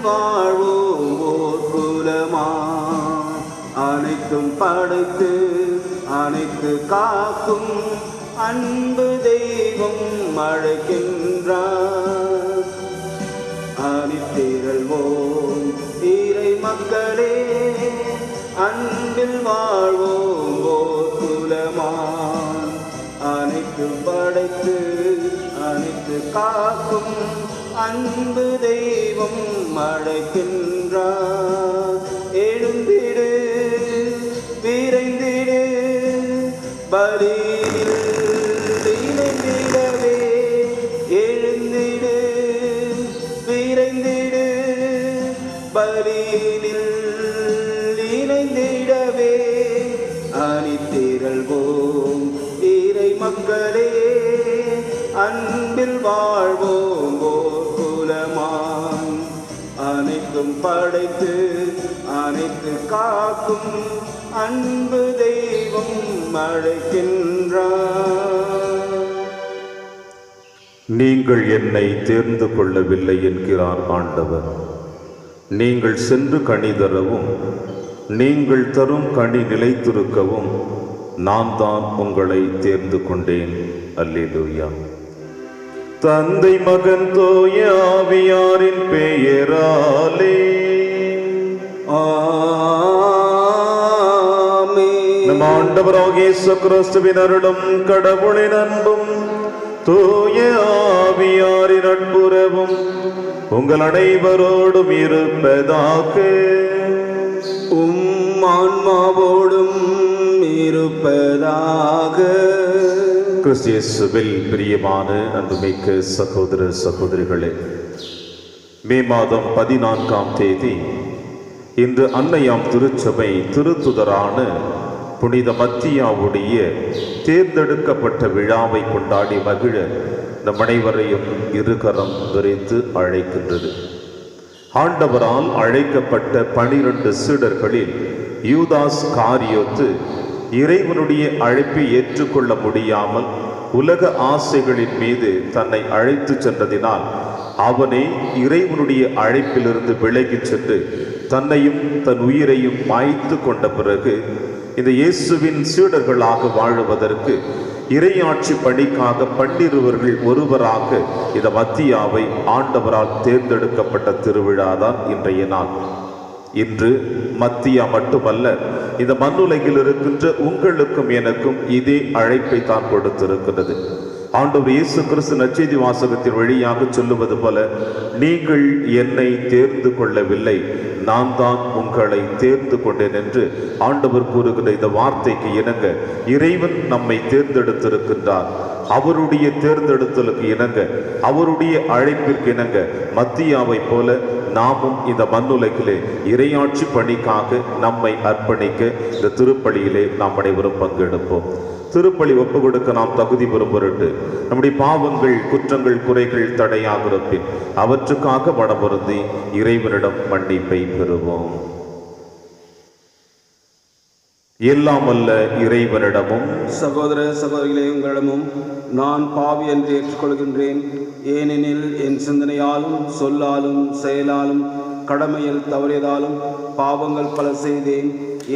வாழ்வோம் ஓர் குலமா. அனைத்தும் படைத்து அனைத்து காக்கும் அன்பு தெய்வம் அழைக்கின்றார். அணிதிரள்வோம் இறை மக்களே, அன்பில் வாழ்வோம் ஓர் குலமான். அனைத்து படைத்து அனைத்து காக்கும் அன்பு தெய்வம் அழைக்கின்றார். எழுந்திடு விரைந்திடு பலியில் இணைந்திடவே. எழுந்திடு விரைந்திடு பலியில் இணைந்திடவே. அணிதிரள்வோம் இறை மக்களே, அன்பில் வாழ்வோம் ஓர் குலமான். அனைத்தும் படைத்து அனைத்து காக்கும் அன்பு தெய்வம் அழைக்கின்றார். நீங்கள் என்னை தேர்ந்து கொள்ளவில்லை என்கிறார் ஆண்டவர். நீங்கள் சென்று கனி தரவும் நீங்கள் தரும் கனி நிலைத்திருக்கவும் நான் தான் உங்களை தேர்ந்து கொண்டேன். அல்லேலூயா. தந்தை மகன் தூய ஆவியாரின் பெயராலே ஆமென். நம் ஆண்டவராகிய இயேசு கிறிஸ்துவின் அருளும் கடவுளின் அன்பும் தூய ஆவியாரின் நட்புறவும் உங்கள் அனைவரோடும் இருப்பதாக. ஆன்மாவோடும் இருப்பதாக. கிறிஸ்து இயேசுவில் பிரியமான அன்புமிக்க சகோதர சகோதரிகளே, மே மாதம் 14ஆம் தேதி இன்று அன்னையாம் திருச்சபை திருத்துதரான புனித மத்தியாவுடைய தேர்ந்தெடுக்கப்பட்ட விழாவை கொண்டாடி மகிழ நம் அனைவரையும் இருகரம் விரித்து அழைக்கின்றது. ஆண்டவரால் அழைக்கப்பட்ட 12 சீடர்களில் யூதாஸ் காரியோத்து இறைவனுடைய அழைப்பை ஏற்றுக்கொள்ள முடியாமல் உலக ஆசைகளின் மீது தன்னை அழைத்து சென்றதினால் அவனே இறைவனுடைய அழைப்பிலிருந்து விலகிச் சென்று தன்னையும் தன் உயிரையும் மாய்த்து கொண்ட பிறகு இந்த இயேசுவின் சீடர்களாக வாழுவதற்கு இறையாட்சி பணிக்காக 12 ஒருவராக இந்த மத்தியாவை ஆண்டவரால் தேர்ந்தெடுக்கப்பட்ட திருவிழாதான் இன்றைய நாள். இன்று மத்தியா மட்டுமல்ல, இந்த மண்ணுலகில் இருக்கின்ற உங்களுக்கும் எனக்கும் இதே அழைப்பை தான் கொடுத்திருக்கிறது. ஆண்டவர் இயேசு கிறிஸ்து நற்செய்தி வாசகத்தின் வழியாக சொல்லுவது போல, நீங்கள் என்னை தேர்ந்து கொள்ளவில்லை, நான் தான் உங்களை தேர்ந்து கொண்டேன் என்று ஆண்டவர் கூறுகிற இந்த வார்த்தைக்கு இணங்க இறைவன் நம்மை தேர்ந்தெடுத்திருக்கின்றார். அவருடைய தேர்ந்தெடுத்தலுக்கு இணங்க, அவருடைய அழைப்பிற்கு இணங்க மத்தியாவை போல நாமும் இந்த மண்ணுலகிலே இறையாட்சி பணிக்காக நம்மை அர்ப்பணிக்க இந்த திருப்பலியிலே நாம் அனைவரும் பங்கெடுப்போம். திருப்பலி ஒப்பு கொடுக்க நாம் தகுதி பெறும் பொருட்டு நம்முடைய பாவங்கள், குற்றங்கள், குறைகள் தடையாக இருப்பின் அவற்றுக்காக மனமுருந்தி இறைவனிடம் மன்னிப்பை பெறுவோம். எல்லாம் அல்ல இறைவனிடமும் சகோதர சகோதரிகளே, உங்களிடமும் நான் பாவி என்று ஏற்றுக்கொள்கின்றேன். ஏனெனில் என் சிந்தனையாலும் சொல்லாலும் செயலாலும் கடமையில் தவறியதாலும் பாவங்கள் பல செய்தேன்.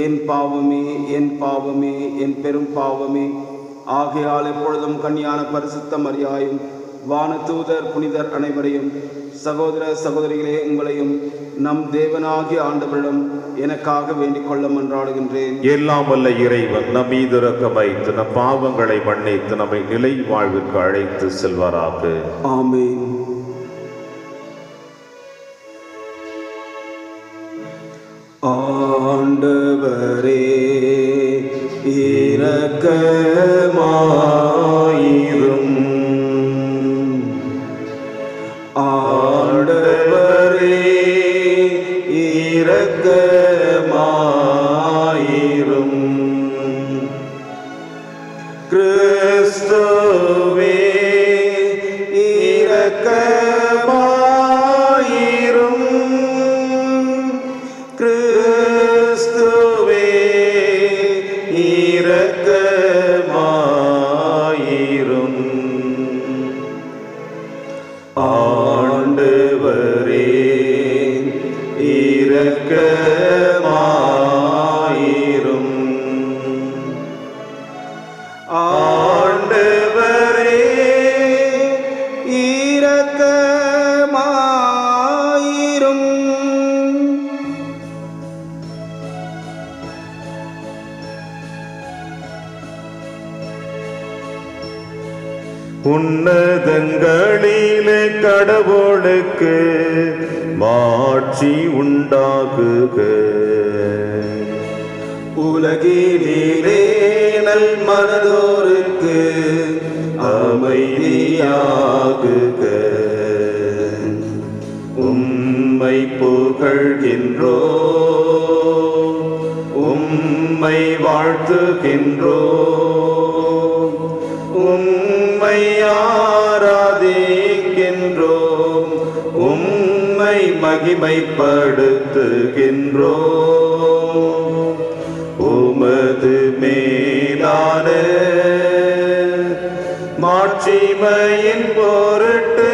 என் பாவமே, என் பாவமே, என் பெரும் பாவமே. ஆகையால் எப்பொழுதும் கன்னியான பரிசுத்த மரியாயும் வானதூதர் புனிதர் அனைவரையும், சகோதர சகோதரிகளே உங்களையும் நம் தேவனாகிய ஆண்டவரிடம் எனக்காக வேண்டிக் கொள்ள மன்றாடுகின்றேன். எல்லாம் வல்ல இறைவன் நம் மீது இரக்கம் வைத்து நம் பாவங்களை மன்னித்து நம்மை நிலை வாழ்விற்கு அழைத்து செல்வாராக. ஆமென். ஆண்டவரே இரக்கமாயிரும். ஆண்டவரே இரக்கமாயிரும். கிறிஸ்துவே இரக்கமாயிரும். கிறிஸ்துவே இரக்கமாயிரும். ஆண்டவரே இரக்கமாயிரும். ஆண்டவரே இரக்கமாயிரும். உன்னதங்களிலே கடவுளுக்கு மாட்சி உண்டாகுக. உலகிலே நல் மனதோருக்கு அமைதியாகுக. உம்மை புகழ்கின்றோ, உம்மை வாழ்த்துகின்றோ, உம்மை ஆராதிக்கின்றோம், உம்மை மகிமைப்படுத்துகின்றோம். உமது மேலான மாட்சிமையின் பொருட்டு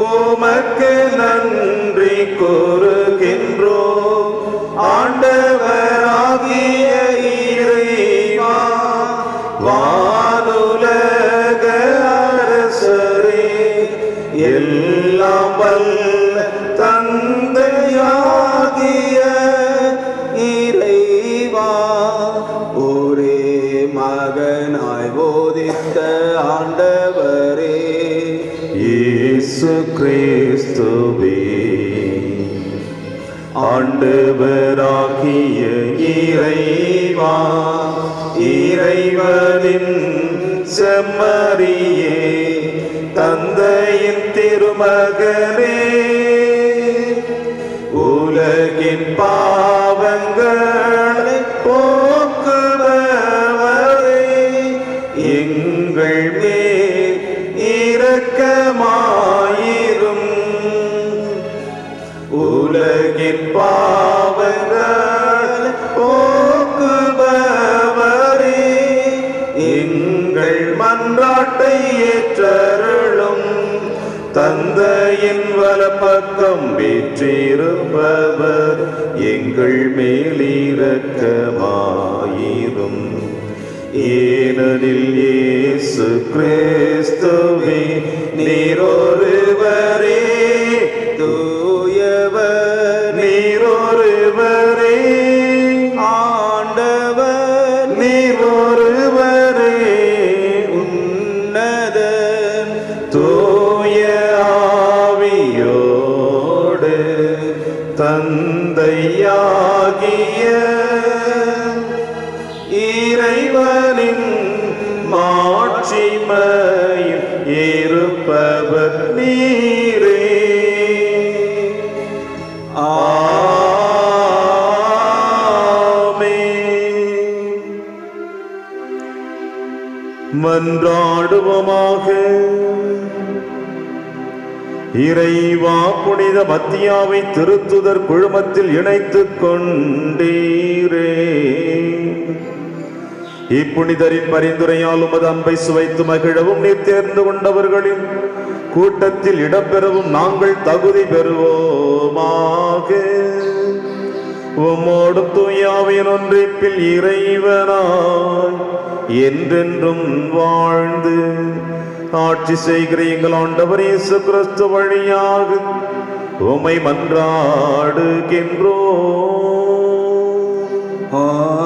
உமக்கு நன்றி கூறுகின்றோம். ஆண்டவராகிய இறைவா, வானுலக அரசரே, எல்லாம் வல்ல தந்தையாகிய இறைவா, ஒரே மகனாய் போதித்த ஆண்டவரே இயேசு கிறிஸ்துவே, ஆண்டவராகிய இறைவா, இறைவனின் செம்மறியே, தந்தையின் திருமகனே, உலகின் பாவங்களை போக்குபவரே, எங்கள் மேல் இரக்கமாயிரும். உலகின் பாவங்களை போக்குபவரே, எங்கள் மன்றாட்டை ஏற்றருளும். தந்தையின் வலப்பக்கம் வீற்றிருப்பவர், எங்கள் மேல் இரக்கமாயிரும். ஏனெனில் இயேசு கிறிஸ்துவே, நீரொருவரே தூயவர், நீரொருவரே ஆண்டவர், நீரொருவரே உன்னதர், தூய ஆவியோடு தந்தையாகிய இறைவனின் மாட்சிமையில் இருப்பவர் நீரே. ஆமென். மன்றாடுவோமாக. இறைவா, புனித மத்தியாவை திருத்துதர் குழுமத்தில் இணைத்துக் கொண்டீரே. இப்புனிதரின் பரிந்துரையால் உமது அன்பை சுவைத்து மகிழவும் நீர் தேர்ந்து கொண்டவர்களின் கூட்டத்தில் இடம்பெறவும் நாங்கள் தகுதி பெறுவோமாக. உம்மோடும் தூயாவின் ஒன்றிப்பில் இறைவனாய் என்றென்றும் வாழ்ந்து ஆட்சி செய்கிற எங்கள் ஆண்டவர் இயேசு கிறிஸ்து வழியாக உம்மை மன்றாடுகின்றோம். ஆமென்.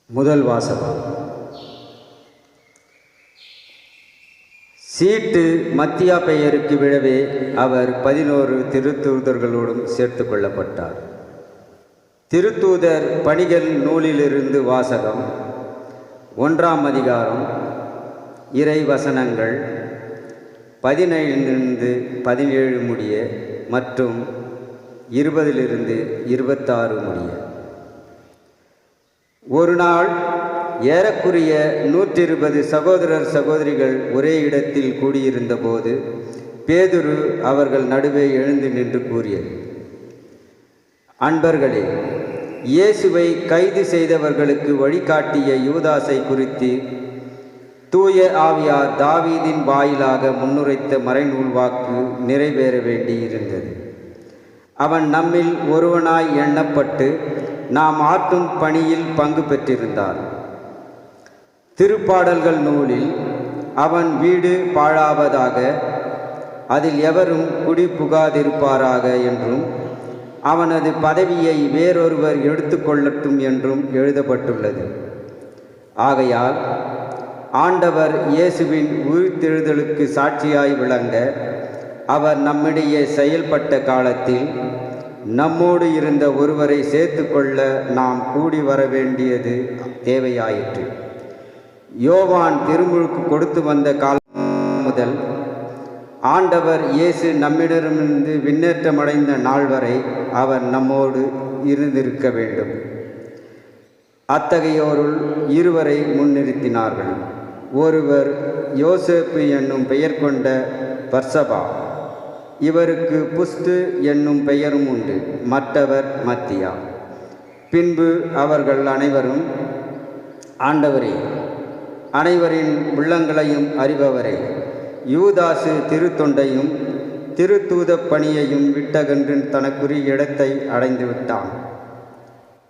முதல் வாசகம். சீட்டு மத்தியா பெயருக்கு விழவே அவர் 11 திருத்தூதர்களோடும் சேர்த்து கொள்ளப்பட்டார். திருத்தூதர் பணிகள் நூலிலிருந்து வாசகம். 1ஆம் அதிகாரம். இறை வசனங்கள் 15-17 முடிய மற்றும் 20-26 முடிய. ஒரு நாள் ஏறக்குறைய 120 சகோதரர் சகோதரிகள் ஒரே இடத்தில் கூடியிருந்தபோது பேதுரு அவர்கள் நடுவே எழுந்து நின்று கூறியது, அன்பர்களே, இயேசுவை கைது செய்தவர்களுக்கு வழிகாட்டிய யூதாசை குறித்து தூய ஆவியார் தாவீதின் வாயிலாக முன்னுரைத்த மறைநூல் வாக்கு நிறைவேற வேண்டியிருந்தது. அவன் நம்மில் ஒருவனாய் எண்ணப்பட்டு நாம் ஆற்றும் பணியில் பங்கு பெற்றிருந்தார். திருப்பாடல்கள் நூலில் அவன் வீடு பாழாவதாக, அதில் எவரும் குடி புகாதிருப்பாராக என்றும், அவனது பதவியை வேறொருவர் எடுத்துக்கொள்ளட்டும் என்றும் எழுதப்பட்டுள்ளது. ஆகையால் ஆண்டவர் இயேசுவின் உயிர்த்தெழுதலுக்கு சாட்சியாய் விளங்க அவர் நம்மிடையே செயல்பட்ட காலத்தில் நம்மோடு இருந்த ஒருவரை சேர்த்து கொள்ள நாம் கூடி வர வேண்டியது தேவையாயிற்று. யோவான் திருமுழுக்கு கொடுத்து வந்த காலம் முதல் ஆண்டவர் இயேசு நம்மிடமிருந்து விண்ணேற்றமடைந்த நாள் வரை அவர் நம்மோடு இருந்திருக்க வேண்டும். அத்தகையோருள் இருவரை முன்னிறுத்தினார்கள். ஒருவர் யோசேப்பு என்னும் பெயர் கொண்ட பர்சபா, இவருக்கு புஸ்து என்னும் பெயரும் உண்டு. மற்றவர் மத்தியா. பின்பு அவர்கள் அனைவரும், ஆண்டவரே, அனைவரின் உள்ளங்களையும் அறிபவரே, யூதாசு திருத்தொண்டையும் திருத்தூத பணியையும் விட்டகன்று தனக்குரிய இடத்தை அடைந்து விட்டான்.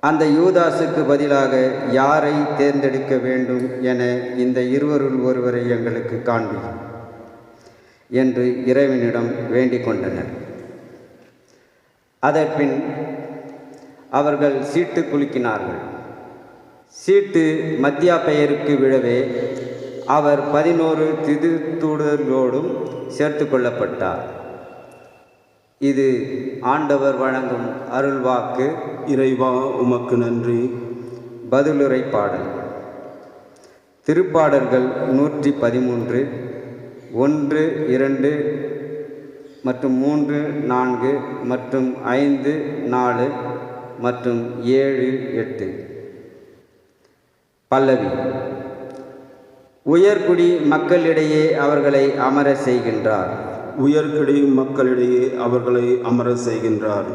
அந்த யூதாசுக்கு பதிலாக யாரை தேர்ந்தெடுக்க வேண்டும் என இந்த இருவருள் ஒருவரை எங்களுக்கு காண்பி என்று இறைவனிடம் வேண்டிக் கொண்டனர். அதன்பின் அவர்கள் சீட்டு குலுக்கினார்கள். சீட்டு மத்தியா பெயருக்கு விழவே அவர் 11 திருத்தூதர்களோடும் சேர்த்து கொள்ளப்பட்டார். இது ஆண்டவர் வழங்கும் அருள்வாக்கு. இறைவா உமக்கு நன்றி. பதிலுரை பாடல். திருப்பாடல்கள் 113, 1, 2 மற்றும் 3, 4 மற்றும் 5, 4 மற்றும் 7, 8. பல்லவி. உயர்குடி மக்களிடையே அவர்களை அமர செய்கின்றார். உயர்குடி மக்களிடையே அவர்களை அமர செய்கின்றார்.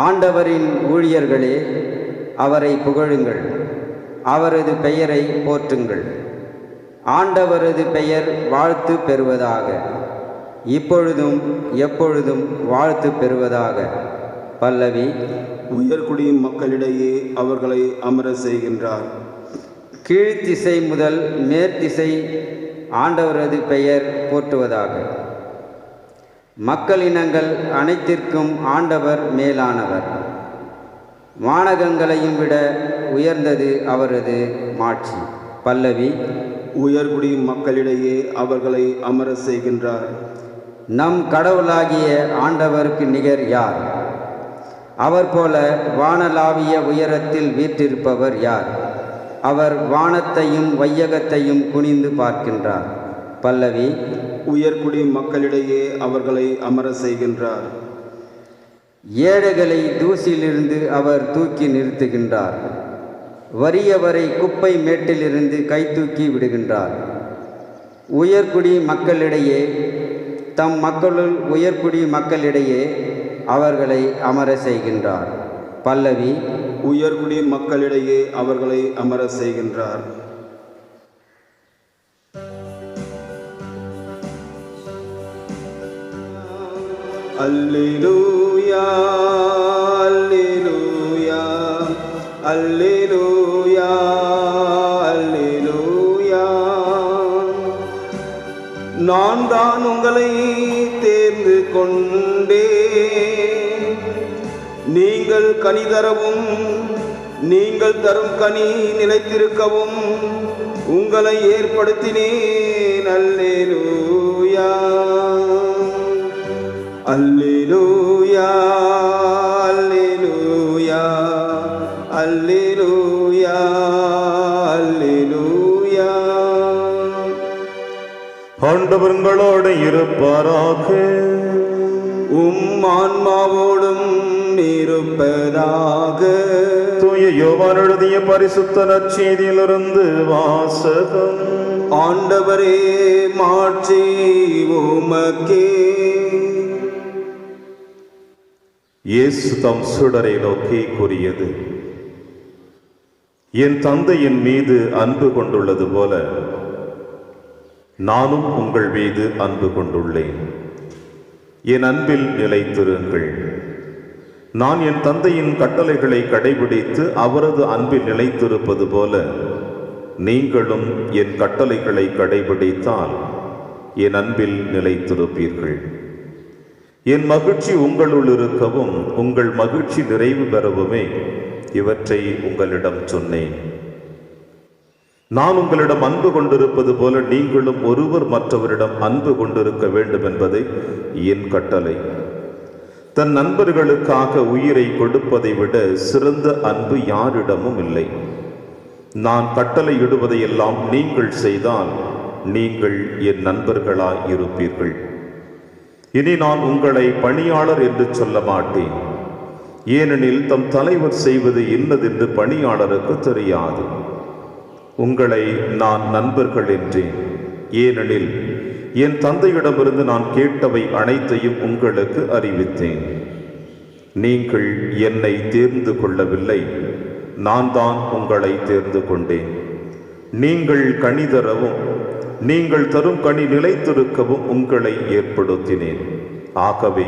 ஆண்டவரின் ஊழியர்களே, அவரை புகழுங்கள், அவரது பெயரை போற்றுங்கள். ஆண்டவரது பெயர் வாழ்த்து பெறுவதாக, இப்பொழுதும் எப்பொழுதும் வாழ்த்து பெறுவதாக. பல்லவி. உயர்குடி மக்களிடையே அவர்களை அமர செய்கின்றார். கீழ்த்திசை முதல் மேற்திசை ஆண்டவரது பெயர் போற்றுவதாக. மக்களினங்கள் அனைத்திற்கும் ஆண்டவர் மேலானவர். வானகங்களையும் விட உயர்ந்தது அவரது மாட்சி. பல்லவி. உயர்குடி மக்களிடையே அவர்களை அமர செய்கின்றார். நம் கடவுளாகிய ஆண்டவருக்கு நிகர் யார்? அவர் போல வானளாவிய உயரத்தில் வீற்றிருப்பவர் யார்? அவர் வானத்தையும் வையகத்தையும் குனிந்து பார்க்கின்றார். பல்லவி. உயர்குடி மக்களிடையே அவர்களை அமர செய்கின்றார். ஏழைகளை தூசியிலிருந்து அவர் தூக்கி நிறுத்துகின்றார். வறியவரை குப்பை மேட்டிலிருந்து கை தூக்கி விடுகின்றார். உயர்குடி மக்களிடையே, தம் மக்களுள் உயர்குடி மக்களிடையே அவர்களை அமர செய்கின்றார். பல்லவி. உயர்குடி மக்களிடையே அவர்களை அமர செய்கின்றார். அல்லேலூயா அல்லேலூயா அல்லேலூயா அல்லேலூயா. நான் தான் உங்களை தேர்ந்து கொண்டேன், நீங்கள் கனி தரவும் நீங்கள் தரும் கனி நிலைத்திருக்கவும் உங்களை ஏற்படுத்தினேன். அல்லேலூயா அல்லேலூயா அல்லேலூயா அல்லேலூயா அல்லேலூயா. ஆண்டவர் உங்களோடு இருப்பாராக. ஆன்மாவோடும் இருப்பதாக. தூய யோவான் எழுதிய பரிசுத்த நற்செய்தியிலிருந்து வாசகம். ஆண்டவரே, மாட்சி உமக்கே. இயேசு தம் சீடரை நோக்கி கூறியது, என் தந்தையின் மீது அன்பு கொண்டுள்ளது போல நானும் உங்கள் மீது அன்பு கொண்டுள்ளேன். என் அன்பில் நிலைத்திருங்கள். நான் என் தந்தையின் கட்டளைகளை கடைபிடித்து அவரது அன்பில் நிலைத்திருப்பது போல நீங்களும் என் கட்டளைகளை கடைபிடித்தால் என் அன்பில் நிலைத்திருப்பீர்கள். என் மகிழ்ச்சி உங்களுள் இருக்கவும் உங்கள் மகிழ்ச்சி நிறைவு பெறவுமே இவற்றை உங்களிடம் சொன்னேன். நான் உங்களிடம் அன்பு கொண்டிருப்பது போல நீங்களும் ஒருவர் மற்றவரிடம் அன்பு கொண்டிருக்க வேண்டும் என்பதை என் கட்டளை. தன் நண்பர்களுக்காக உயிரை கொடுப்பதை விட சிறந்த அன்பு யாரிடமும் இல்லை. நான் கட்டளை இடுவதையெல்லாம் நீங்கள் செய்தால் நீங்கள் என் நண்பர்களாய் இருப்பீர்கள். இனி நான் உங்களை பணியாளர் என்று சொல்ல மாட்டேன், ஏனெனில் தம் தலைவர் செய்வது இன்னதென்று பணியாளருக்கு தெரியாது. உங்களை நான் நண்பர்கள் என்றேன், ஏனெனில் என் தந்தையிடமிருந்து நான் கேட்டவை அனைத்தையும் உங்களுக்கு அறிவித்தேன். நீங்கள் என்னை தேர்ந்து கொள்ளவில்லை, நான் தான் உங்களை தேர்ந்து கொண்டேன். நீங்கள் கனி தரவும் நீங்கள் தரும் கனி நிலைத்திருக்கவும் உங்களை ஏற்படுத்தினேன். ஆகவே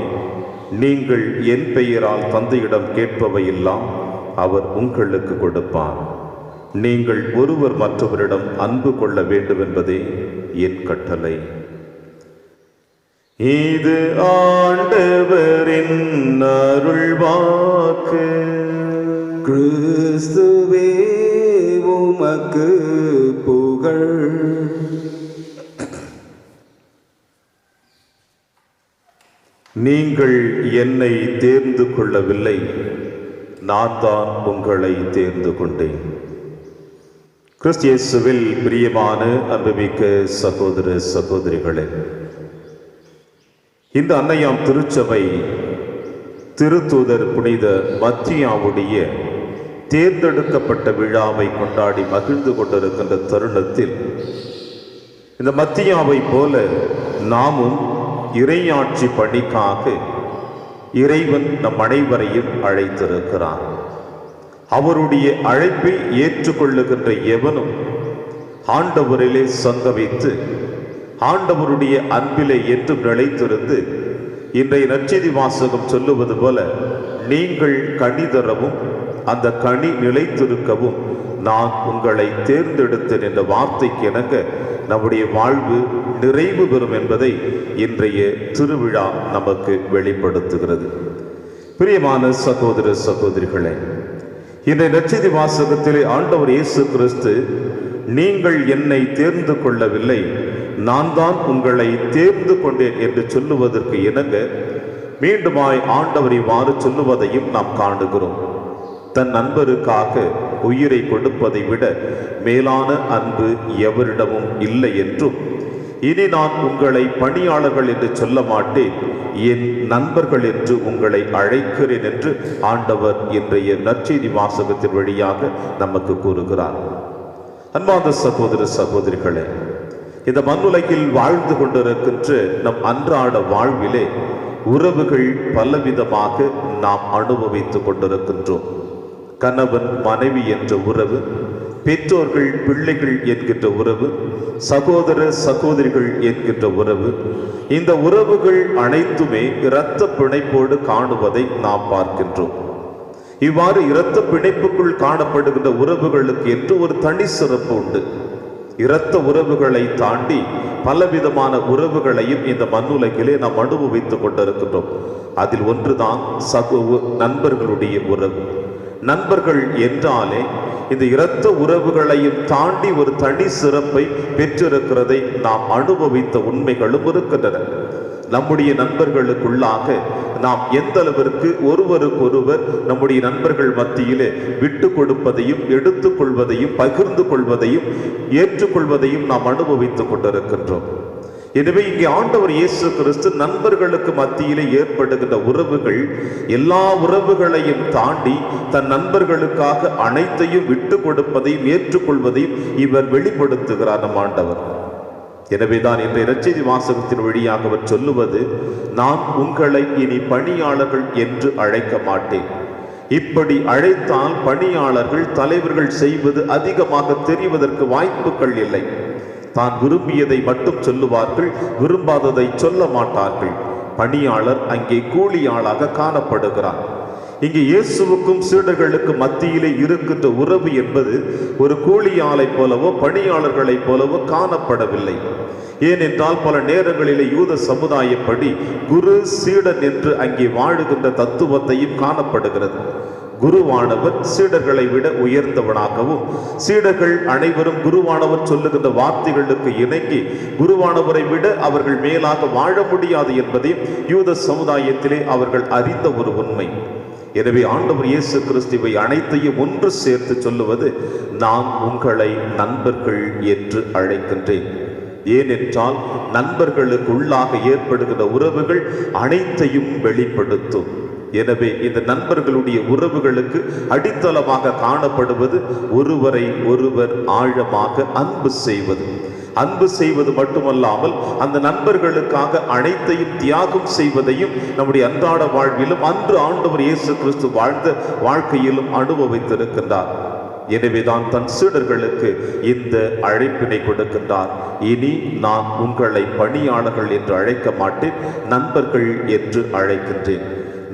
நீங்கள் என் பெயரால் தந்தையிடம் கேட்பவையெல்லாம் அவர் உங்களுக்கு கொடுப்பார். நீங்கள் ஒருவர் மற்றவரிடம் அன்பு கொள்ள வேண்டும் என்பதே என் கட்டளை. இது ஆண்டவரின் அருள்வாக்கு. கிறிஸ்துவே, உமக்கு புகழ். நீங்கள் என்னை தேர்ந்து கொள்ளவில்லை, நான் தான் உங்களை தேர்ந்து கொண்டேன். கிறிஸ்து இயேசுவில் பிரியமான அன்புமிக்க சகோதர சகோதரிகளே, இந்த அன்னையாம் திருச்சபை திருத்தூதர் புனித மத்தியாவுடைய தேர்ந்தெடுக்கப்பட்ட விழாவை கொண்டாடி மகிழ்ந்து கொண்டிருக்கின்ற தருணத்தில் இந்த மத்தியாவை போல நாமும் இறையாட்சி பணிக்காக இறைவன் நம் அனைவரையும் அழைத்திருக்கிறார். அவருடைய அழைப்பை ஏற்றுக்கொள்ளுகின்ற எவனும் ஆண்டவரிலே சங்கமித்து ஆண்டவருடைய அன்பிலே என்றும் நிலைத்திருந்து இன்றைய நற்செய்தி வாசகம் சொல்லுவது போல நீங்கள் கனி தரவும் அந்த கனி நிலைத்திருக்கவும் நான் உங்களை தேர்ந்தெடுத்தேன் என்ற வார்த்தைக்கு இணங்க நம்முடைய வாழ்வு நிறைவு பெறும் என்பதை இன்றைய திருவிழா நமக்கு வெளிப்படுத்துகிறது. பிரியமான சகோதர சகோதரிகளே, இன்றைய நற்செய்தி வாசகத்திலே ஆண்டவர் இயேசு கிறிஸ்து நீங்கள் என்னை தேர்ந்து கொள்ளவில்லை, நான் தான் உங்களை தேர்ந்து கொண்டேன் என்று சொல்லுவதற்கு இணங்க மீண்டுமாய் ஆண்டவர் இவ்வாறு சொல்லுவதையும் நாம் காணுகிறோம். தன் நண்பருக்காக உயிரை கொடுப்பதை விட மேலான அன்பு எவரிடமும் இல்லை என்றும், இனி நான் உங்களை பணியாளர்கள் என்று சொல்ல மாட்டேன், என் நண்பர்கள் என்று உங்களை அழைக்கிறேன் என்று ஆண்டவர் இன்றைய நற்செய்தி வாசகத்தின் வழியாக நமக்கு கூறுகிறார். அன்பார்ந்த சகோதர சகோதரிகளே, இந்த மண்ணுலகில் வாழ்ந்து கொண்டிருக்கின்ற நம் அன்றாட வாழ்விலே உறவுகள் பலவிதமாக நாம் அனுபவித்துக் கொண்டிருக்கின்றோம். கணவன் மனைவி என்ற உறவு, பெற்றோர்கள் பிள்ளைகள் என்கின்ற உறவு, சகோதர சகோதரிகள் என்கின்ற உறவு, இந்த உறவுகள் அனைத்துமே இரத்த பிணைப்போடு காணுவதை நாம் பார்க்கின்றோம். இவ்வாறு இரத்த பிணைப்புக்குள் காணப்படுகின்ற உறவுகளுக்கு என்று ஒரு தனி சிறப்பு உண்டு. இரத்த உறவுகளை தாண்டி பலவிதமான உறவுகளையும் இந்த மண்ணுலகிலே நாம் அனுபவித்துக் கொண்டிருக்கின்றோம். அதில் ஒன்றுதான் நண்பர்களுடைய உறவு. நண்பர்கள் என்றாலே இந்த இரத்த உறவுகளையும் தாண்டி ஒரு தனி சிறப்பை பெற்றிருக்கிறதை நாம் அனுபவித்த உண்மைகளும் இருக்கின்றன. நம்முடைய நண்பர்களுக்குள்ளாக நாம் எந்த அளவிற்கு ஒருவருக்கொருவர் நம்முடைய நண்பர்கள் மத்தியிலே விட்டு கொடுப்பதையும் எடுத்துக்கொள்வதையும் பகிர்ந்து கொள்வதையும் ஏற்றுக்கொள்வதையும் நாம் அனுபவித்துக் கொண்டிருக்கின்றோம். எனவே இங்கே ஆண்டவர் இயேசு கிறிஸ்து நண்பர்களுக்கு மத்தியிலே ஏற்படுகின்ற உறவுகள் எல்லா உறவுகளையும் தாண்டி தன் நண்பர்களுக்காக அனைத்தையும் விட்டு கொடுப்பதையும் ஏற்றுக்கொள்வதையும் இவர் வெளிப்படுத்துகிறார் நம் ஆண்டவர். எனவேதான் இன்றைய நற்செய்தி வாசகத்தின் வழியாக அவர் சொல்லுவது, நான் உங்களை இனி பணியாளர்கள் என்று அழைக்க மாட்டேன். இப்படி அழைத்தால் பணியாளர்கள் தலைவர்கள் செய்வது அதிகமாக தெரிவதற்கு வாய்ப்புகள் இல்லை. தான் விரும்பியதை மட்டும் சொல்லுவார்கள், விரும்பாததை சொல்ல மாட்டார்கள். பணியாளர் அங்கே கூலியாளாக காணப்படுகிறார். இங்கே இயேசுவுக்கும் சீடர்களுக்கு மத்தியிலே இருக்கின்ற உறவு என்பது ஒரு கூலியாளை போலவோ பணியாளர்களைப் போலவோ காணப்படவில்லை. ஏனென்றால் பல நேரங்களிலே யூத சமுதாயப்படி குரு சீடன் என்று அங்கே வாழுகின்ற தத்துவத்தையும் காணப்படுகிறது. குருவானவர் சீடர்களை விட உயர்ந்தவனாகவும், சீடர்கள் அனைவரும் குருவானவர் சொல்லுகின்ற வார்த்தைகளுக்கு இணங்கி குருவானவரை விட அவர்கள் மேலாக வாழ முடியாது என்பதையும் யூத சமுதாயத்திலே அவர்கள் அறிந்த ஒரு உண்மை. எனவே ஆண்டவர் இயேசு கிறிஸ்துவை அனைத்தையும் ஒன்று சேர்த்து சொல்லுவது, நான் உங்களை நண்பர்கள் என்று அழைக்கின்றேன். ஏனென்றால் நண்பர்களுக்குள்ளாக ஏற்படுகிற உறவுகள் அனைத்தையும் வெளிப்படுத்தும். எனவே இந்த நண்பர்களுடைய உறவுகளுக்கு அடித்தளமாக காணப்படுவது ஒருவரை ஒருவர் ஆழமாக அன்பு செய்வது. அன்பு செய்வது மட்டுமல்லாமல் அந்த நண்பர்களுக்காக அனைத்தையும் தியாகம் செய்வதையும் நம்முடைய அன்றாட வாழ்விலும் அன்று ஆண்டவர் இயேசு கிறிஸ்து வாழ்ந்த வாழ்க்கையிலும் அனுபவித்திருக்கின்றார். எனவேதான் தன் சீடர்களுக்கு இந்த அழைப்பினை கொடுக்கின்றார். இனி நான் உங்களை பணியாளர்கள் என்று அழைக்க மாட்டேன், நண்பர்கள் என்று அழைக்கின்றேன்.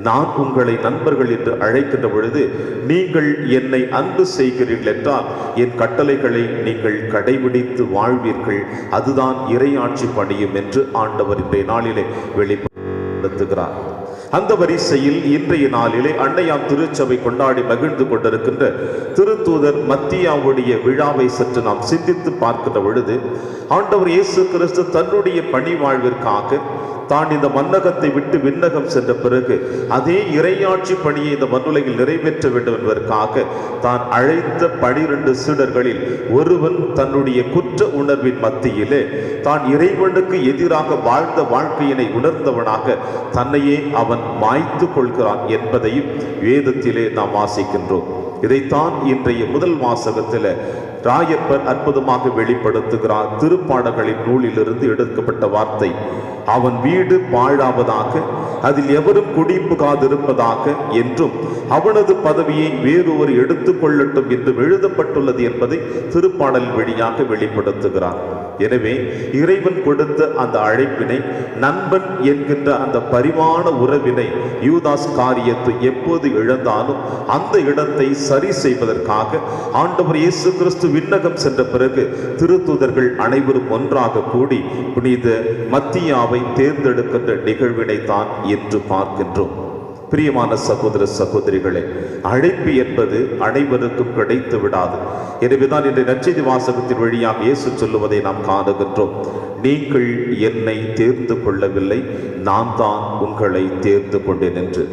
நான் உங்களை நண்பர்கள் என்று அழைக்கின்ற பொழுது நீங்கள் என்னை அன்பு செய்கிறீர்கள் என்றால் என் கட்டளைகளை நீங்கள் கடைபிடித்து வாழ்வீர்கள். அதுதான் இறையாட்சி பணியும் என்று ஆண்டவர் இன்றைய நாளிலே வெளிப்படுத்துகிறார். அந்த வரிசையில் இன்றைய நாளிலே அன்னையாம் திருச்சபை கொண்டாடி மகிழ்ந்து கொண்டிருக்கின்ற திருத்தூதர் மத்தியாவுடைய விழாவை சற்று நாம் சிந்தித்து பார்க்கின்ற பொழுது ஆண்டவர் இயேசு கிறிஸ்து தன்னுடைய பணி வாழ்விற்காக தான் இந்த மன்னகத்தை விட்டு விண்ணகம் சென்ற பிறகு அதே இறையாட்சி பணியை இந்த மண்ணுலகில் நிறைவேற்ற வேண்டும் என்பதற்காக தான் அழைத்த 12 சீடர்களில் ஒருவன் தன்னுடைய குற்ற உணர்வின் மத்தியிலே தான் இறைவனுக்கு எதிராக வாழ்ந்த வாழ்க்கையினை உணர்ந்தவனாக தன்னையே அவன் மாய்த்து கொள்கிறான் என்பதையும் வேதத்திலே நாம் வாசிக்கின்றோம். இதைத்தான் இன்றைய முதல் வாசகத்தில் ராயப்பர் அற்புதமாக வெளிப்படுத்துகிறார். திருப்பாடல்களின் நூலிலிருந்து எடுக்கப்பட்ட வார்த்தை, அவன் வீடு பாழாவதாக, அதில் எவரும் குடிபுகாதிருப்பதாக என்றும் அவனது பதவியை வேறொரு எடுத்துக் கொள்ளட்டும் என்று எழுதப்பட்டுள்ளது என்பதை திருப்பாடல் வழியாக வெளிப்படுத்துகிறார். எனவே இறைவன் கொடுத்த அந்த அழைப்பினை, நண்பன் என்கின்ற அந்த பரிவான உறவினை யூதாஸ் காரியத்தை எப்போது இழந்தாலும் அந்த இடத்தை சரி செய்வதற்காக ஆண்டவர் இயேசு கிறிஸ்து விண்ணகம் சென்ற பிறகு திருத்தூதர்கள் அனைவரும் ஒன்றாக கூடி புனித மத்தியாவை தேர்ந்தெடுக்கின்ற நிகழ்வினை தான் என்று பார்க்கின்றோம். பிரியமான சகோதர சகோதரிகளே, அழைப்பு என்பது அனைவருக்கும் கிடைத்து விடாது. எனவேதான் இன்றைய நற்செய்தி வாசகத்தின் வழியாக இயேசு சொல்லுவதை நாம் காணுகின்றோம். நீங்கள் என்னை தேர்ந்து கொள்ளவில்லை, நான் தான் உங்களை தேர்ந்து கொண்டேன் என்று.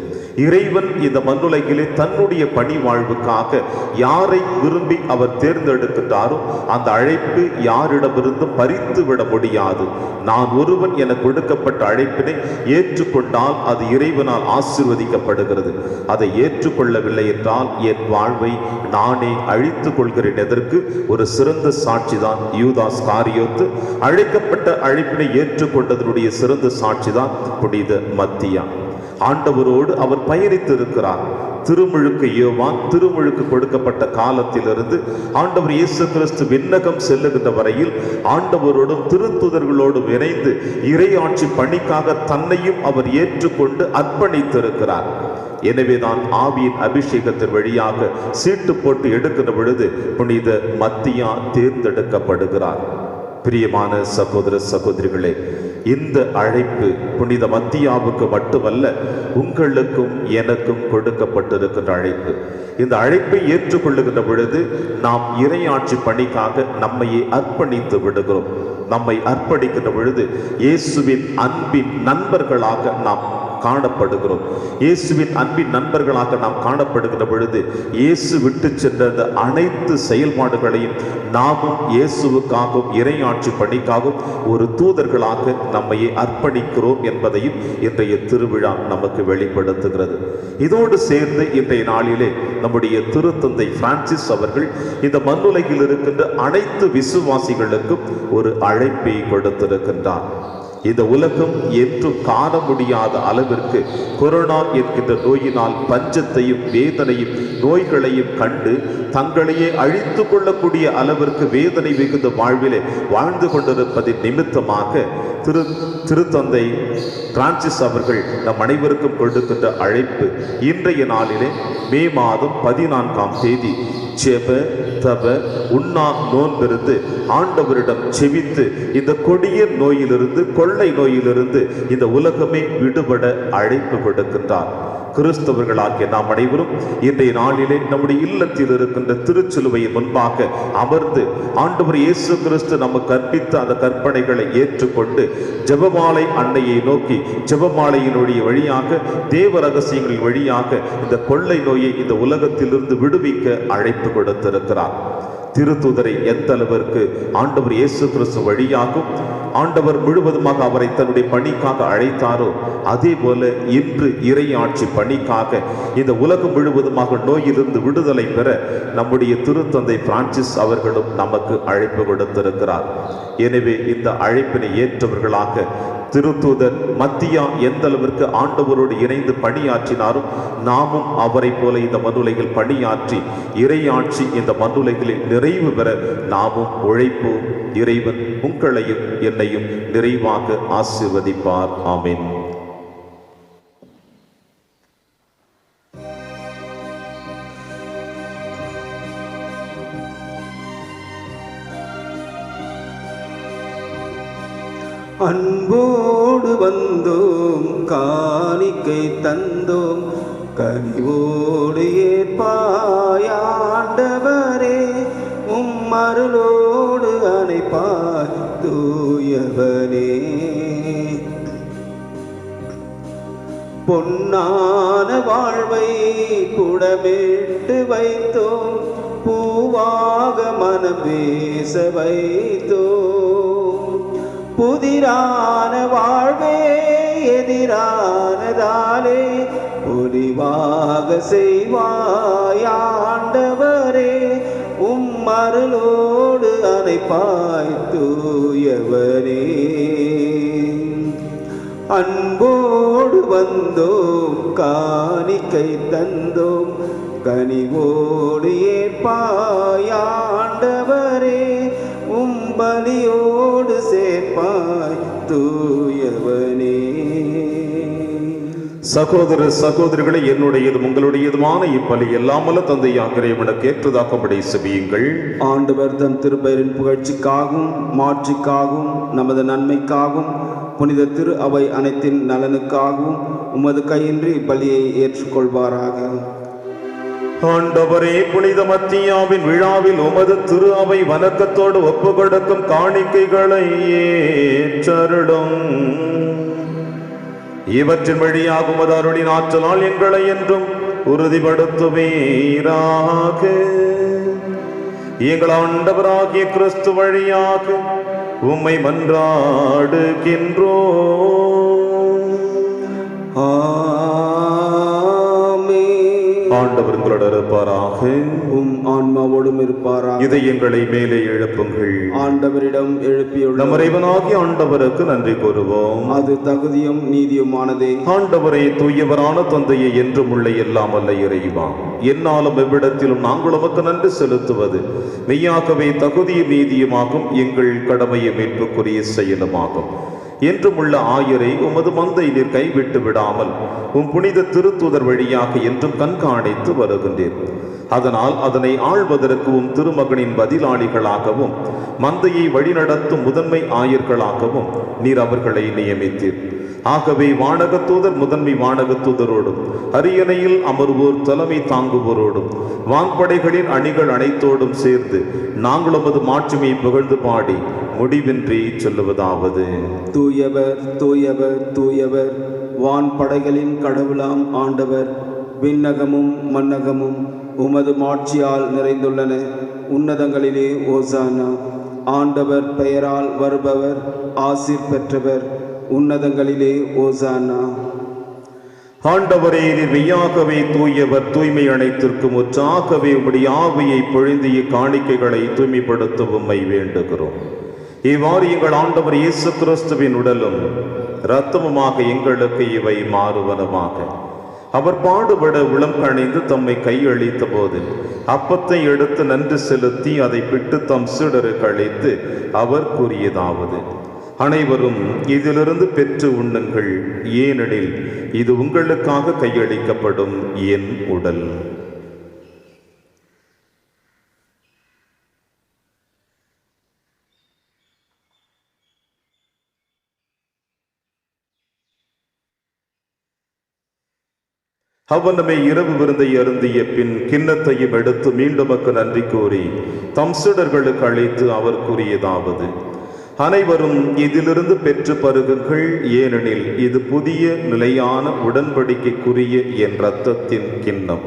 இறைவன் இந்த மண்ணுலகிலே தன்னுடைய பணி வாழ்வுக்காக யாரை விரும்பி அவர் தேர்ந்தெடுக்கின்றாரோ அந்த அழைப்பு யாரிடமிருந்தும் பறித்து விட முடியாது. நான் ஒருவன் என கொடுக்கப்பட்ட அழைப்பினை ஏற்றுக்கொண்டால் அது இறைவனால் ஆசீர்வதிக்கப்படுகிறது. அதை ஏற்றுக்கொள்ளவில்லை என்றால் என் வாழ்வை நானே அழித்துக் கொள்கிறேன். எதற்கு ஒரு சிறந்த சாட்சிதான் யூதாஸ் காரியோத்து. அழைக்கப்பட்ட அழைப்பினை ஏற்றுக்கொண்டதனுடைய சிறந்த சாட்சிதான் புனித மத்தியா. ஆண்டவரோடு அவர் பயணித்திருக்கிறார். திருமுழுக்கு யோவான் திருமுழுக்கு கொடுக்கப்பட்ட காலத்திலிருந்து ஆண்டவர் இயேசு கிறிஸ்து விண்ணகம் செல்லுகின்ற வரையில் ஆண்டவரோடும் திருத்துதர்களோடும் இணைந்து இறையாட்சி பணிக்காக தன்னையும் அவர் ஏற்றுக்கொண்டு அர்ப்பணித்திருக்கிறார். எனவேதான் ஆவியின் அபிஷேகத்தின் வழியாக சீட்டு போட்டு எடுக்கின்ற பொழுது புனித மத்தியா தேர்ந்தெடுக்கப்படுகிறார். பிரியமான சகோதர சகோதரிகளே, இந்த அழைப்பு புனித மத்தியாவுக்கு மட்டுமல்ல, உங்களுக்கும் எனக்கும் கொடுக்கப்பட்டிருக்கின்ற அழைப்பு. இந்த அழைப்பை ஏற்றுக்கொள்ளுகின்ற பொழுது நாம் இறையாட்சி பணிக்காக நம்மையே அர்ப்பணித்து விடுகிறோம். நம்மை அர்ப்பணிக்கின்ற பொழுது இயேசுவின் அன்பின் நண்பர்களாக நாம் காணப்படுகிறோம். இயேசுவின் அன்பின் நண்பர்களாக நாம் காணப்படுகிற பொழுது இயேசு விட்டு சென்ற அந்த அனைத்து செயல்பாடுகளையும் நாமும் இயேசுவுக்காகவும் இறையாட்சி பணிக்காகவும் ஒரு தூதர்களாக நம்மையே அர்ப்பணிக்கிறோம் என்பதையும் இன்றைய திருவிழா நமக்கு வெளிப்படுத்துகிறது. இதோடு சேர்ந்து இன்றைய நாளிலே நம்முடைய திருத்தந்தை பிரான்சிஸ் அவர்கள் இந்த மண்ணுலகில் இருக்கின்ற அனைத்து விசுவாசிகளுக்கும் ஒரு அழைப்பை கொடுத்திருக்கின்றார். இந்த உலகம் என்றும் காண முடியாத அளவிற்கு கொரோனா என்கின்ற நோயினால் பஞ்சத்தையும் வேதனையும் நோய்களையும் கண்டு தங்களையே அழித்து கொள்ளக்கூடிய அளவிற்கு வேதனை மிகுந்த வாழ்விலே வாழ்ந்து கொண்டிருப்பதின் நிமித்தமாக திருத்தந்தை பிரான்சிஸ் அவர்கள் நம் அனைவருக்கும் கொடுக்கின்ற அழைப்பு இன்றைய நாளிலே மே மாதம் 14ஆம் தேதி ஜெப தப உண்ணா நோன்பிருந்து ஆண்டவரிடம் செபித்து இந்த கொடிய நோயிலிருந்து கொள்ளை நோயிலிருந்து இந்த உலகமே விடுபட அழைப்பு கொடுக்கின்றார். கிறிஸ்தவர்களாகிய நாம் அனைவரும் இன்றைய நாளிலே நம்முடைய இல்லத்தில் இருக்கின்ற திருச்சிலுவையின் முன்பாக அமர்ந்து ஆண்டவர் இயேசு கிறிஸ்து நமக்கு கற்பித்த அந்த கற்பனைகளை ஏற்றுக்கொண்டு ஜெபமாலை அன்னையை நோக்கி ஜெபமாலையினுடைய வழியாக தேவ ரகசியங்களின் வழியாக இந்த கொள்ளை நோயை இந்த உலகத்திலிருந்து விடுவிக்க அழைப்பு கொடுத்திருக்கிறார். திருத்தூதரை எந்த அளவிற்கு ஆண்டவர் இயேசு கிறிஸ்து வழியாகும் ஆண்டவர் முழுவதுமாக அவரை தன்னுடைய பணிக்காக அழைத்தாரோ அதே போல இன்று இறையாட்சி பணிக்காக இந்த உலகம் முழுவதுமாக நோயிலிருந்து விடுதலை பெற நம்முடைய திருத்தந்தை பிரான்சிஸ் அவர்களும் நமக்கு அழைப்பு கொடுத்திருக்கிறார். எனவே இந்த அழைப்பினை ஏற்றவர்களாக திருத்தூதர் மத்தியா எந்த அளவிற்கு ஆண்டவரோடு இணைந்து பணியாற்றினாரும் நாமும் அவரை போல இந்த மண்ணுலகில் பணியாற்றி இறையாட்சி இந்த மண்ணுலகில் நிறைவு பெற நாமும் உழைப்போம். இறைவன் உங்களையும் என்னையும் நிறைவாக ஆசீர்வதிப்பார். ஆமென். அன்போடு வந்தோம் காணிக்கை தந்தோம் கனிவோடு ஏற்பாயாண்டவரே உம்மருளோடு அணைப்பாய் தூயவனே. பொன்னான வாழ்வை புடமிட்டு வைத்தோம் பூவாக மனம் பேச வைத்தோம். புதிரான வாழ்வே எதிரானதாலே பொலிவாக செய்வாயாண்டவரே உம்மருளோடு அணைப்பாய் தூயவனே. அன்போடு வந்தோம் காணிக்கை தந்தோம் கனிவோடு ஏற்பாயாண்டவரே உம்பலியோடு சேர்ப்பாய் தூயவனே. சகோதர சகோதரிகளை என்னுடையதும் உங்களுடையதுமான இப்பலி எல்லாமல்ல தந்தையாகிற எனக்கு ஏற்றதாக்கும்படி செபியுங்கள். ஆண்டவர் தம் திருப்பெயரின் புகழ்ச்சிக்காகவும் மாட்சிக்காகவும் நமது நன்மைக்காகவும் புனித திரு அவை அனைத்தின் நலனுக்காகவும் உமது கையின்றி இப்பலியை ஏற்றுக்கொள்வாராக. ஆண்டவரே, புனித மத்தியாவின் விழாவில் உமது திரு அவை வணக்கத்தோடு ஒப்பு கொடுக்கும் காணிக்கைகளை ஏற்றருளும். இவற்றின் வழியாக உமது அருளின் ஆற்றலால் எங்களை என்றும் உறுதிப்படுத்துவீராக. எங்கள் ஆண்டவராகிய கிறிஸ்து வழியாக உம்மை மன்றாடுகின்றோம். ஆண்டவர் உங்களோடு இருப்பாராக, உம் ஆன்மாவோடும் இருப்பாராக. இதை எங்களை மேலே எழுப்புங்கள். ஆண்டவரிடம் எழுப்பியுள்ள நம் இறைவனாகிய ஆண்டவருக்கு நன்றி கூறுவோம். அது தகுதியும் நீதியுமானதே. ஆண்டவரே, தூயவரான தந்தையை என்றும் உள்ள எல்லாம் அல்ல இறைவா, என்னாலும் எவ்விடத்திலும் நாங்கள் உமக்கு நன்றி செலுத்துவது மெய்யாகவே தகுதியும் நீதியுமாகும், எங்கள் கடமையை மீட்புக்குரிய செயலுமாகும். என்றும் உள்ள ஆயரை உமது மந்தை நீர் கைவிட்டு விடாமல் உம் புனித திருத்தூதர் வழியாக என்றும் கண்காணித்து வருகின்றீர். அதனால் அதனை ஆள்வதற்கு உம் திருமகனின் பதிலாளிகளாகவும் மந்தையை வழிநடத்தும் முதன்மை ஆயர்களாகவும் நீர் அவர்களை நியமித்தீர். ஆகவே வானகத்தூதர் முதன்மை வானகத்தூதரோடும் அரியணையில் அமர்வோர் தலைமை தாங்குவோரோடும் வான்படைகளின் அணிகள் அனைத்தோடும் சேர்ந்து நாங்கள் உமது மாட்சிமையை புகழ்ந்து பாடி முடிவின்றி சொல்லுவதாவது: தூயவர் தூயவர் தூயவர், வான் படைகளின் கடவுளாம் ஆண்டவர். விண்ணகமும் மண்ணகமும் உமது மாட்சியால் நிறைந்துள்ளன. உன்னதங்களிலே ஓசானா. ஆண்டவர் பெயரால் வருபவர் ஆசீர் பெற்றவர். உன்னதங்களிலே ஓசானா. ஆண்டவரே, நீர் மெய்யாகவே தூயவர், தூய்மை அனைத்திற்கும் ஒற்றாகவே உம்முடைய ஆவியை பொழிந்து இக்காணிக்கைகளை தூய்மைப்படுத்த உம்மை வேண்டுகிறோம். இவ்வாறு எங்கள் ஆண்டவர் இயேசு கிறிஸ்துவின் உடலும் இரத்தமுமாக எங்களுக்கு இவை மாறுவனமாக. அவர் பாடுபட உளம் கணிந்து தம்மை கையளித்த போது அப்பத்தை எடுத்து நன்றி செலுத்தி அதை பிட்டு தம் சீடருக்கு அளித்து அவர் கூறியதாவது: அனைவரும் இதிலிருந்து பெற்று உண்ணுங்கள், ஏனெனில் இது உங்களுக்காக கையளிக்கப்படும் என் உடல். அவ்வண்ணமே இரவு விருந்தை அருந்திய பின் கிண்ணத்தையும் எடுத்து மீண்டும் நன்றி கூறி தம் சீடர்களுக்கு அழைத்து அவர் கூறியதாவது: அனைவரும் இதிலிருந்து பெற்று பருகுங்கள், ஏனெனில் இது புதிய நிலையான உடன்படிக்கைக்குரிய என் இரத்தத்தின் கிண்ணம்.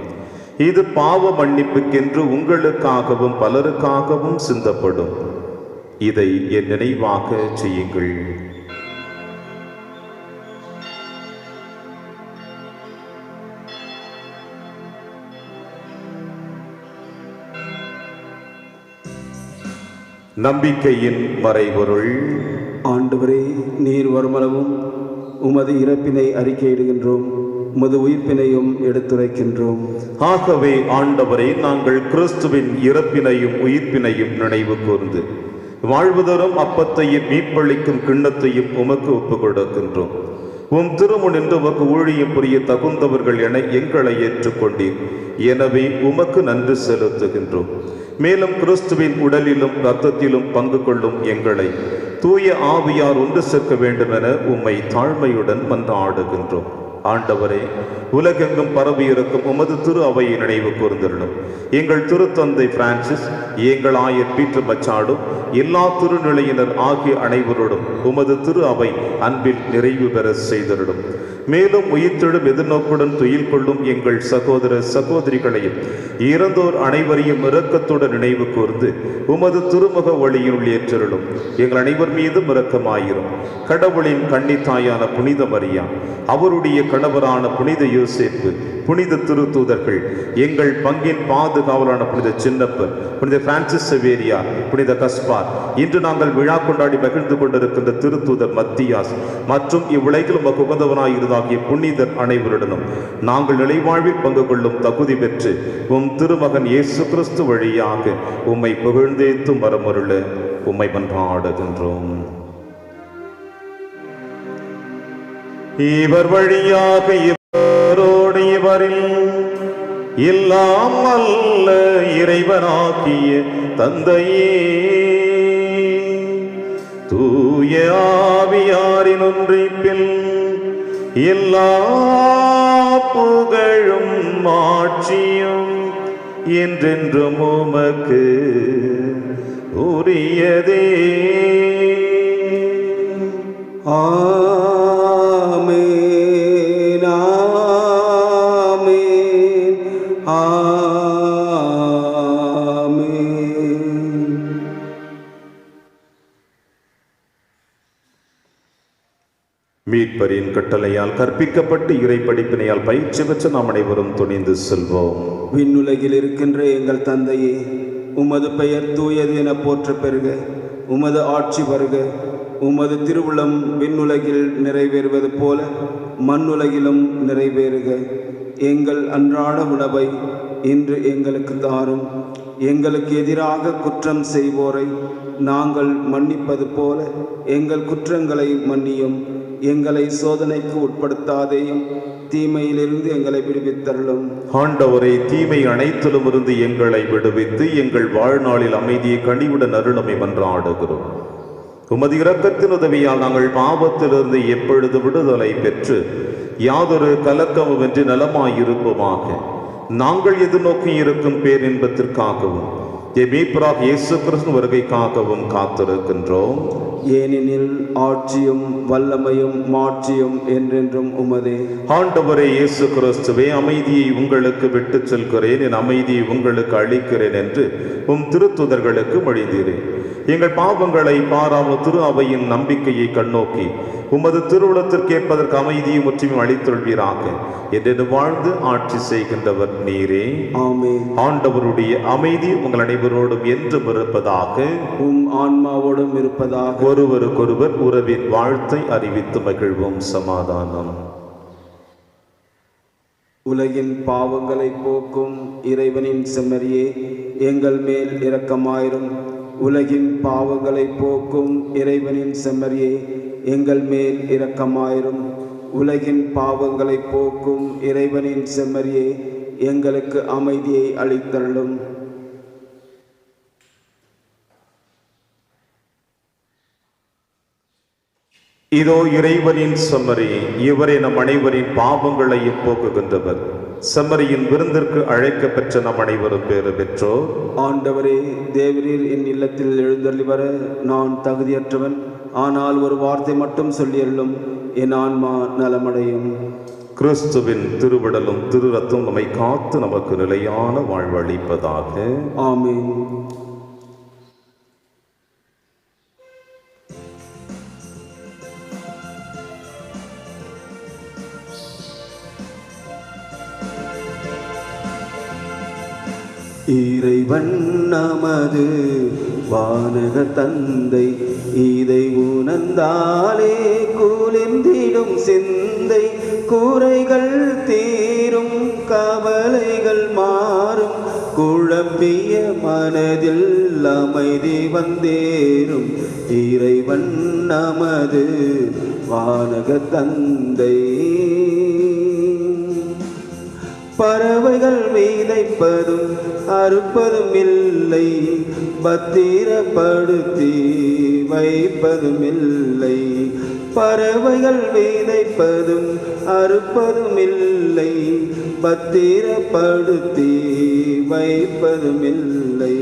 இது பாவ மன்னிப்புக்கென்று உங்களுக்காகவும் பலருக்காகவும் சிந்தப்படும். இதை என் நினைவாக செய்யுங்கள். நம்பிக்கையின் மறைபொருள். ஆண்டவரே, நீர் வருமளவும் உமது இறப்பினை அறிக்கையிடுகின்றோம், உமது உயிர்ப்பினையும் எடுத்துரைக்கின்றோம். ஆகவே ஆண்டவரே, நாங்கள் கிறிஸ்துவின் இறப்பினையும் உயிர்ப்பினையும் நினைவு கூர்ந்து வாழ்வுதரும் அப்பத்தையும் மீட்பளிக்கும் கிண்ணத்தையும் உமக்கு ஒப்புக் கொடுக்கின்றோம். உம் திருமுனின்று உமக்கு ஊழியம் புரிய தகுந்தவர்கள் என எங்களை ஏற்றுக்கொண்டீர். எனவே உமக்கு நன்றி செலுத்துகின்றோம். மேலும் கிறிஸ்துவின் உடலிலும் இரத்தத்திலும் பங்கு கொள்ளும் எங்களை தூய ஆவியார் ஒன்று சேர்க்க வேண்டும் என உம்மை தாழ்மையுடன் மன்றாடுகின்றோம். ஆண்டவரே, உலகெங்கும் பரவி இருக்கும் உமது திரு அவையை நினைவு கூர்ந்திருளும். எங்கள் திருத்தந்தை பிரான்சிஸ், எங்கள் ஆயர் பீட்டர் மச்சாடு, எல்லா திருநிலையினர் ஆகிய அனைவரோடும் உமது திரு அவை அன்பில் நிறைவு பெற செய்திருளும். மேலும் உயிர்த்தெழும் எதிர்நோக்குடன் துயில் கொள்ளும் எங்கள் சகோதர சகோதரிகளையும் இறந்தோர் அனைவரையும் இரக்கத்துடன் நினைவு கூர்ந்து உமது திருமுக ஒளியில் ஏற்றிருளும். எங்கள் அனைவர் மீதும் இரக்கமாயிரும். கடவுளின் கன்னித்தாயான புனித மரியா, அவருடைய கணவரான புனித யோசேப்பு, புனித திருத்தூதர்கள், எங்கள் பங்கின் பாதுகாவலான புனித சின்னப்பர், புனித பிரான்சிஸ் சேவேரியார், புனித கஸ்பார், இன்று நாங்கள் விழா கொண்டாடி மகிழ்ந்து கொண்டிருக்கின்ற திருத்தூதர் மத்தியாஸ் மற்றும் இவ்வுலகில் உமக்கு உகந்தவனாயிருந்தாகிய புனிதர் அனைவருடனும் நாங்கள் நிலைவாழ்வில் பங்கு கொள்ளும் தகுதி பெற்று உம் திருமகன் இயேசு கிறிஸ்து வழியாக உம்மை புகழ்ந்தேத்தும் வரமருள உம்மை மன்றாடுகின்றோம். இவர் வழியாக இவரோடு இவரில் எல்லாம் அல்ல இறைவனாக்கிய தந்தையே, தூய ஆவியாரின் ஒன்றிப்பில் எல்லா புகழும் மாட்சியும் என்றென்றும் உமக்கு உரியதே. ஆமென், ஆமென், ஆமென். மீட்பரின் கட்டளையால் கற்பிக்கப்பட்டு இறை படிப்பினையால் பயிற்சி பெற்ற நாம் அனைவரும் துணிந்து செல்வோம். விண்ணுலகில் இருக்கின்ற எங்கள் தந்தையே, உமது பெயர் தூயது என போற்ற பெறுக. உமது ஆட்சி வருக. உமது திருவுளம் விண்ணுலகில் நிறைவேறுவது போல மண்ணுலகிலும் நிறைவேறுக. எங்கள் அன்றாட உணவை இன்று எங்களுக்கு தாரும். எங்களுக்கு எதிராக குற்றம் செய்வோரை நாங்கள் மன்னிப்பது போல எங்கள் குற்றங்களை மன்னியும். எங்களை சோதனைக்கு உட்படுத்தாதேயும், தீமையிலிருந்து எங்களை விடுவித்தருளும். ஆண்டவரே, தீமை அனைத்திலும் இருந்து எங்களை விடுவித்து எங்கள் வாழ்நாளில் அமைதியை கனிவுடன் அருளமை மன்றாடுகிறோம். உமது இரக்கத்தின் உதவியால் நாங்கள் பாவத்திலிருந்து எப்பொழுது விடுதலை பெற்று யாதொரு கலக்கமுமின்றி நலமாயிருப்போமாக. நாங்கள் எதிர்நோக்கி இருக்கும் பேரின்பத்திற்காகவும் என் மீட்பராக இயேசு கிறிஸ்து வருகைக்காகவும் காத்திருக்கின்றோம். ஏனெனில் ஆட்சியும் வல்லமையும் மாட்சியும் என்றென்றும் உமதே. ஆண்டவரே இயேசு கிறிஸ்துவே, அமைதியை உங்களுக்கு விட்டுச் செல்கிறேன், என் அமைதியை உங்களுக்கு அளிக்கிறேன் என்று திருத்துதர்களுக்கு மொழிந்தீரே. எங்கள் பாவங்களை பாராமல் திரு அவையின் நம்பிக்கையை கண்ணோக்கி உமது திருவுளத்திற்கேற்பதற்கு அமைதியை முற்றிலும் அளித்தொள்வீராக. என்று வாழ்ந்து ஆட்சி செய்கின்றவர் நீரே. ஆமென். ஆண்டவருடைய அமைதி உங்கள் அனைவரோடும் என்றும் இருப்பதாக, உம் ஆன்மாவோடும் இருப்பதாக. ஒருவருக்கொருவர் உறவின் வாழ்த்தை அறிவித்து மகிழ்வோம். சமாதானம். உலகின் பாவங்களை போக்கும் இறைவனின் செம்மறியே, எங்கள் மேல் இரக்கமாயிரும். உலகின் பாவங்களை போக்கும் இறைவனின் செம்மறியே, எங்கள் மேல் இரக்கமாயிரும். உலகின் பாவங்களை போக்கும் இறைவனின் செம்மறியே, எங்களுக்கு அமைதியை அளித்தருளும். இதோ இறைவனின் செம்மறி, இவரே நம் அனைவரின் பாவங்களை போக்குகின்றவர். செம்மறியின் விருந்திற்கு அழைக்க பெற்ற நம் அனைவரும் பேறு பெற்றோர். ஆண்டவரே, தேவரீர் என் இல்லத்தில் எழுந்தருளி வர நான் தகுதியற்றவன். ஆனால் ஒரு வார்த்தை மட்டும் சொல்லியருளும், என் ஆன்மா நலமடையும். கிறிஸ்துவின் திருவிடலும் திரு ரத்தம் நம்மை காத்து நமக்கு நிலையான வாழ்வளிப்பதாக. ஆமென். இறைவன் நமது வானக தந்தை, இதை உணர்ந்தாலே குளிர்ந்திடும் சிந்தை. குறைகள் தீரும், கவலைகள் மாறும், குழம்பிய மனதில் அமைதி வந்தேறும். இறைவன் நமது வானக தந்தை. பறவைகள் விதைப்பதும் அறுப்பதும் இல்லை, பத்திரப்படுத்தி வைப்பதும் இல்லை. பறவைகள் விதைப்பதும் அறுப்பதும் இல்லை, பத்திரப்படுத்தி வைப்பதும் இல்லை.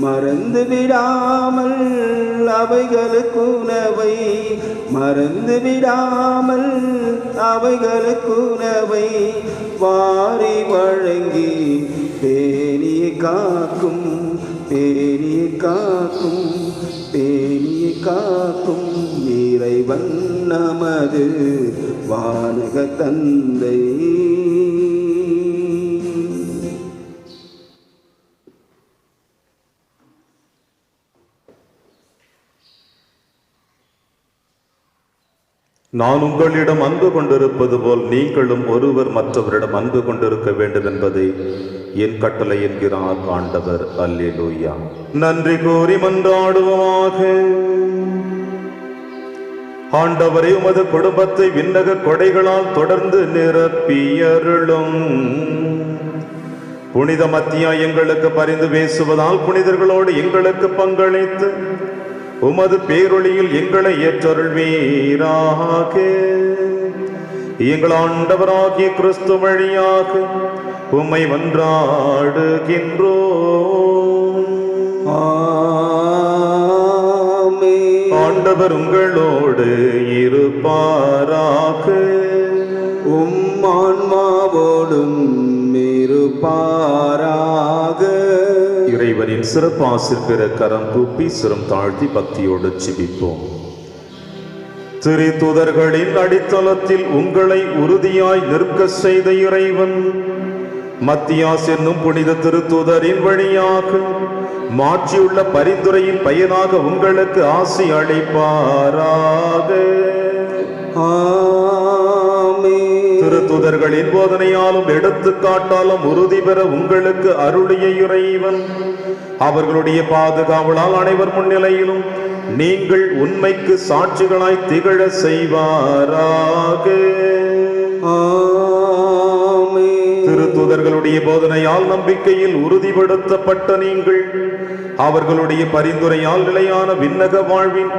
மறந்து விடாமல் அவைகளுக்கு உணவை, மறந்து விடாமல் அவைகளுக்கு உணவை வாரி வழங்கி பேணியை காக்கும், பேணியை காக்கும், பேணியை காக்கும். இறைவன் நமது வானக தந்தை. நான் உங்களிடம் அன்பு கொண்டிருப்பது போல் நீங்களும் ஒருவர் மற்றவரிடம் அன்பு கொண்டிருக்க வேண்டும் என்பதை என் கட்டளை என்கிறார் ஆண்டவர். அல்லேலூயா. நன்றி கூறி மன்றாடுவோமாக. ஆண்டவரே, உமது குடும்பத்தை விண்ணக கொடைகளால் தொடர்ந்து நிரப்பியருளும். புனித மத்தியா எங்களுக்கு பரிந்து பேசுவதால் புனிதர்களோடு எங்களுக்கு பங்களித்து உமது பேரொளியில் எங்களை ஏற்றருள்வீராக. எங்கள் ஆண்டவராகிய கிறிஸ்து வழியாக உம்மை மன்றாடுகின்றோம். ஆமென். ஆண்டவர் உங்களோடு இருப்பாராக. உம் ஆன்மாவோடும் இருப்பாராக. இறைவனின் சிறப்பாசிற்கிற கரம் கூப்பி சிரம் தாழ்த்தி பக்தியோடு ஜெபிப்போம். திரு தூதர்களின் அடித்தளத்தில் உங்களை உறுதியாய் நிற்க செய்த இறைவன் மத்தியாஸ் என்னும் புனித திருத்தூதரின் வழியாக மாற்றியுள்ள பரிந்துரையின் பயனாக உங்களுக்கு ஆசி அளிப்பாராக. திருத்தூதர்களின் போதனையாலும் எடுத்துக்காட்டாலும் உறுதி பெற உங்களுக்கு அருளிய இறைவன் அவர்களுடைய பாதுகாவலால் அனைவர் முன்னிலையிலும் நீங்கள் உண்மைக்கு சாட்சிகளாய் திகழ செய்வாராக. திருத்தூதர்களுடைய போதனையால் நம்பிக்கையில் உறுதிப்படுத்தப்பட்ட நீங்கள் அவர்களுடைய பரிந்துரையால் நிலையான விண்ணக வாழ்வின்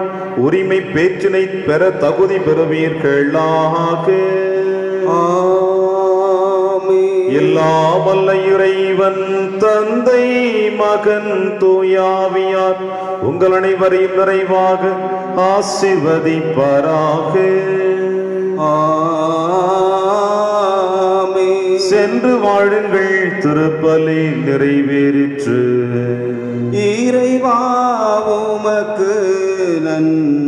உரிமை பேச்சினை பெற தகுதி பெறுவீர்களாக. எல்லாம் வல்ல இறைவன் தந்தை மகன் தூயாவியார் உங்கள் அனைவரையும் நிறைவாக ஆசீர்வதிப்பாராக. ஆமென். சென்று வாழுங்கள், திருப்பலி நிறைவேறிற்று. இறைவா உமக்கு நன்றி.